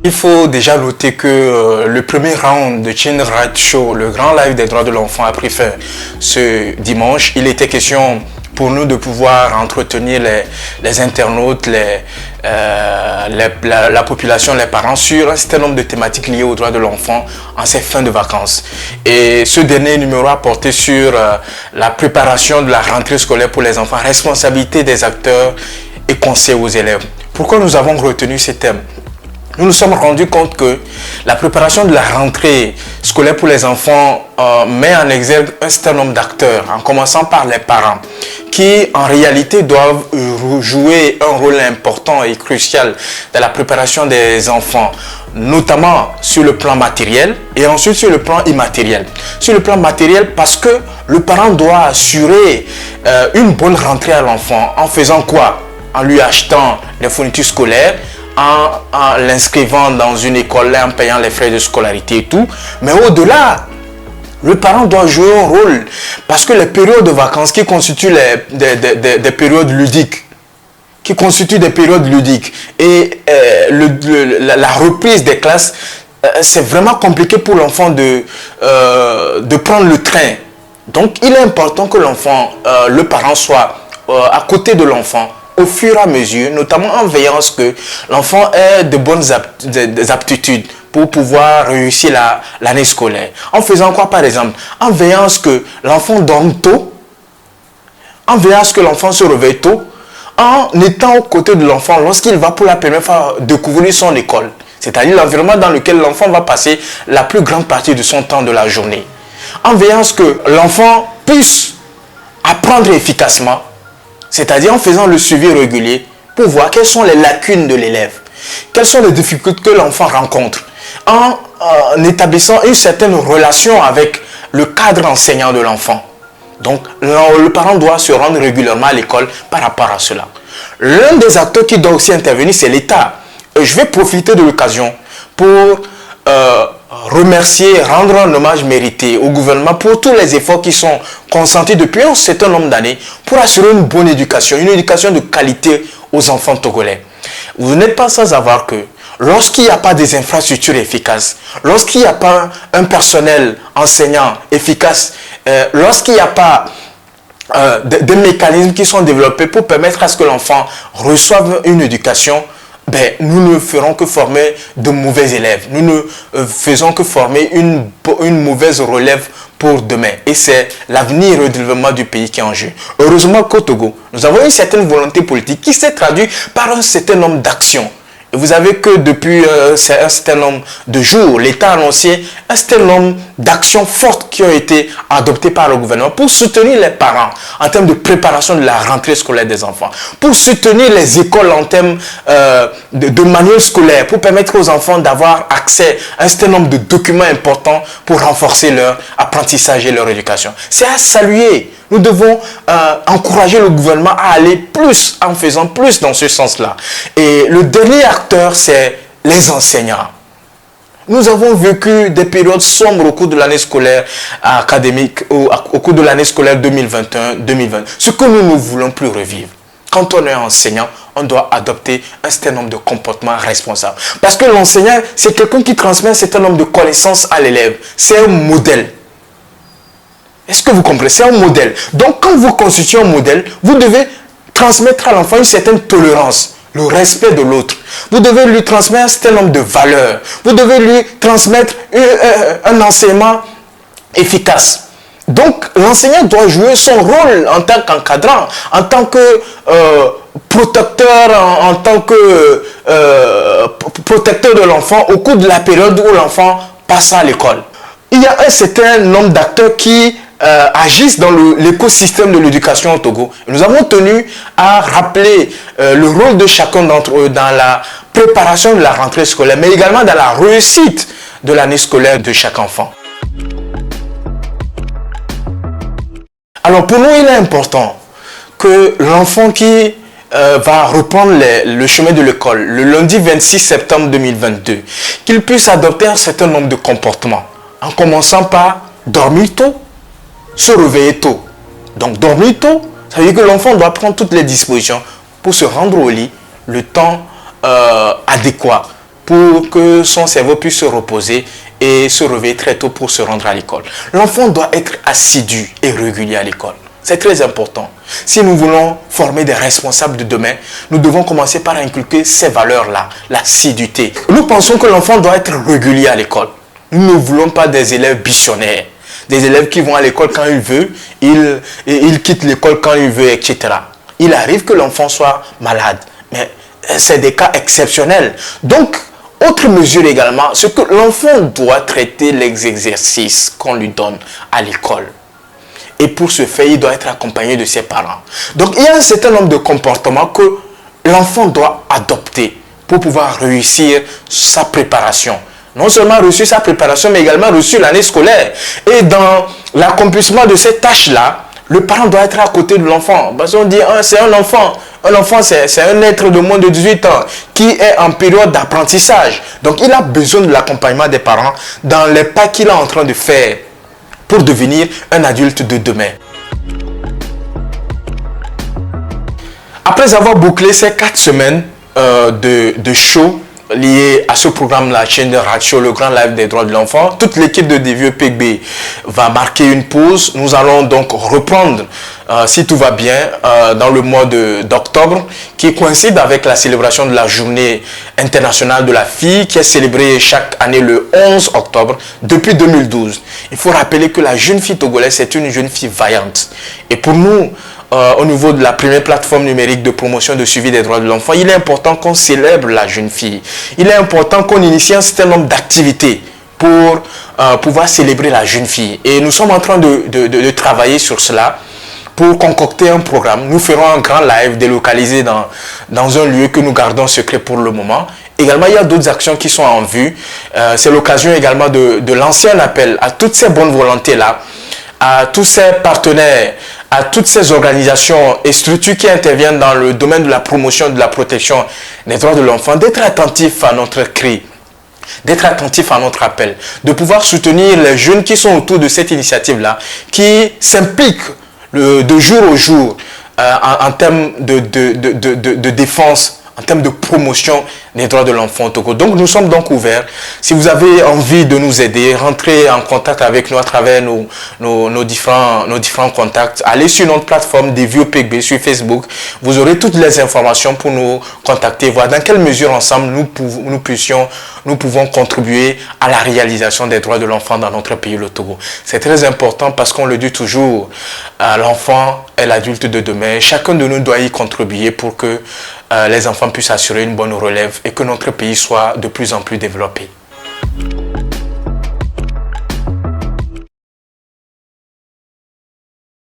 Il faut déjà noter que le premier round de Chin Right Show, le grand live des droits de l'enfant, a pris fin ce dimanche. Il était question pour nous de pouvoir entretenir les internautes, la population, les parents sur un certain nombre de thématiques liées aux droits de l'enfant en ces fins de vacances. Et ce dernier numéro a porté sur la préparation de la rentrée scolaire pour les enfants, responsabilité des acteurs et conseils aux élèves. Pourquoi nous avons retenu ces thèmes? Nous nous sommes rendus compte que la préparation de la rentrée scolaire pour les enfants met en exergue un certain nombre d'acteurs, en commençant par les parents, qui en réalité doivent jouer un rôle important et crucial dans la préparation des enfants, notamment sur le plan matériel et ensuite sur le plan immatériel. Sur le plan matériel, parce que le parent doit assurer une bonne rentrée à l'enfant en faisant quoi? En lui achetant des fournitures scolaires, en l'inscrivant dans une école, en payant les frais de scolarité et tout. Mais au-delà, le parent doit jouer un rôle parce que les périodes de vacances qui constituent des périodes ludiques, et la reprise des classes, c'est vraiment compliqué pour l'enfant de prendre le train. Donc il est important que l'enfant, le parent soit à côté de l'enfant au fur et à mesure, notamment en veillant à ce que l'enfant ait de bonnes aptitudes pour pouvoir réussir l'année scolaire. En faisant quoi par exemple? En veillant à ce que l'enfant dorme tôt, en veillant à ce que l'enfant se réveille tôt, en étant aux côtés de l'enfant lorsqu'il va pour la première fois découvrir son école, c'est-à-dire l'environnement dans lequel l'enfant va passer la plus grande partie de son temps de la journée. En veillant à ce que l'enfant puisse apprendre efficacement, c'est-à-dire en faisant le suivi régulier pour voir quelles sont les lacunes de l'élève, quelles sont les difficultés que l'enfant rencontre, en établissant une certaine relation avec le cadre enseignant de l'enfant. Donc, le parent doit se rendre régulièrement à l'école par rapport à cela. L'un des acteurs qui doit aussi intervenir, c'est l'État. Et je vais profiter de l'occasion pour remercier, rendre un hommage mérité au gouvernement pour tous les efforts qui sont consentis depuis un certain nombre d'années pour assurer une bonne éducation, une éducation de qualité aux enfants togolais. Vous n'êtes pas sans savoir que lorsqu'il n'y a pas des infrastructures efficaces, lorsqu'il n'y a pas un personnel enseignant efficace, lorsqu'il n'y a pas des mécanismes qui sont développés pour permettre à ce que l'enfant reçoive une éducation, nous ne ferons que former de mauvais élèves. Nous ne faisons que former une mauvaise relève pour demain. Et c'est l'avenir et le développement du pays qui est en jeu. Heureusement qu'au Togo, nous avons une certaine volonté politique qui s'est traduite par un certain nombre d'actions. Et vous savez que depuis un certain nombre de jours, l'État a annoncé un certain nombre d'actions fortes qui ont été adoptées par le gouvernement pour soutenir les parents en termes de préparation de la rentrée scolaire des enfants, pour soutenir les écoles en termes de manuels scolaires, pour permettre aux enfants d'avoir accès à un certain nombre de documents importants pour renforcer leur apprentissage et leur éducation. C'est à saluer. Nous devons encourager le gouvernement à aller plus, en faisant plus dans ce sens-là. Et le dernier acteur, c'est les enseignants. Nous avons vécu des périodes sombres au cours de l'année scolaire académique, au cours de l'année scolaire 2021-2020. Ce que nous ne voulons plus revivre. Quand on est enseignant, on doit adopter un certain nombre de comportements responsables. Parce que l'enseignant, c'est quelqu'un qui transmet un certain nombre de connaissances à l'élève. C'est un modèle. Est-ce que vous comprenez? C'est un modèle. Donc, quand vous constituez un modèle, vous devez transmettre à l'enfant une certaine tolérance, le respect de l'autre. Vous devez lui transmettre un certain nombre de valeurs. Vous devez lui transmettre un enseignement efficace. Donc, l'enseignant doit jouer son rôle en tant qu'encadrant, en tant que protecteur, en tant que protecteur de l'enfant au cours de la période où l'enfant passe à l'école. Il y a un certain nombre d'acteurs qui agissent dans l'écosystème de l'éducation au Togo. Nous avons tenu à rappeler le rôle de chacun d'entre eux dans la préparation de la rentrée scolaire, mais également dans la réussite de l'année scolaire de chaque enfant. Alors pour nous, il est important que l'enfant qui va reprendre le chemin de l'école le lundi 26 septembre 2022, qu'il puisse adopter un certain nombre de comportements, en commençant par dormir tôt, se réveiller tôt. Donc dormir tôt, ça veut dire que l'enfant doit prendre toutes les dispositions pour se rendre au lit le temps adéquat. pour que son cerveau puisse se reposer et se réveiller très tôt pour se rendre à l'école. L'enfant doit être assidu et régulier à l'école. C'est très important. Si nous voulons former des responsables de demain, nous devons commencer par inculquer ces valeurs-là, l'assiduité. Nous pensons que l'enfant doit être régulier à l'école. Nous ne voulons pas des élèves bichonnaires, des élèves qui vont à l'école quand ils veulent, ils quittent l'école quand ils veulent, etc. Il arrive que l'enfant soit malade, mais c'est des cas exceptionnels. Donc, autre mesure également, c'est que l'enfant doit traiter les exercices qu'on lui donne à l'école. Et pour ce faire, il doit être accompagné de ses parents. Donc, il y a un certain nombre de comportements que l'enfant doit adopter pour pouvoir réussir sa préparation. Non seulement réussir sa préparation, mais également réussir l'année scolaire. Et dans l'accomplissement de ces tâches-là, le parent doit être à côté de l'enfant. Parce qu'on dit, c'est un enfant. Un enfant, c'est un être de moins de 18 ans qui est en période d'apprentissage. Donc, il a besoin de l'accompagnement des parents dans les pas qu'il est en train de faire pour devenir un adulte de demain. Après avoir bouclé ces 4 semaines de show liés à ce programme, la chaîne de radio, le grand live des droits de l'enfant, toute l'équipe de DVE PGB va marquer une pause. Nous allons donc reprendre, si tout va bien, dans le mois d'octobre, qui coïncide avec la célébration de la journée internationale de la fille, qui est célébrée chaque année le 11 octobre depuis 2012. Il faut rappeler que la jeune fille togolaise est une jeune fille vaillante. Et pour nous, au niveau de la première plateforme numérique de promotion de suivi des droits de l'enfant, il est important qu'on célèbre la jeune fille. Il est important qu'on initie un certain nombre d'activités pour pouvoir célébrer la jeune fille. Et nous sommes en train de travailler sur cela pour concocter un programme. Nous ferons un grand live délocalisé dans un lieu que nous gardons secret pour le moment. Également, il y a d'autres actions qui sont en vue. C'est l'occasion également de lancer un appel à toutes ces bonnes volontés-là, à tous ces partenaires, à toutes ces organisations et structures qui interviennent dans le domaine de la promotion et de la protection des droits de l'enfant, d'être attentifs à notre cri, d'être attentifs à notre appel, de pouvoir soutenir les jeunes qui sont autour de cette initiative-là, qui s'impliquent de jour au jour en termes de défense, en termes de promotion des droits de l'enfant au Togo. Donc nous sommes donc ouverts. Si vous avez envie de nous aider, rentrez en contact avec nous à travers nos différents contacts. Allez sur notre plateforme DVE PGB sur Facebook. Vous aurez toutes les informations pour nous contacter, voir dans quelle mesure ensemble nous pouvons contribuer à la réalisation des droits de l'enfant dans notre pays, le Togo. C'est très important parce qu'on le dit toujours, l'enfant est l'adulte de demain. Chacun de nous doit y contribuer pour que les enfants puissent assurer une bonne relève et que notre pays soit de plus en plus développé.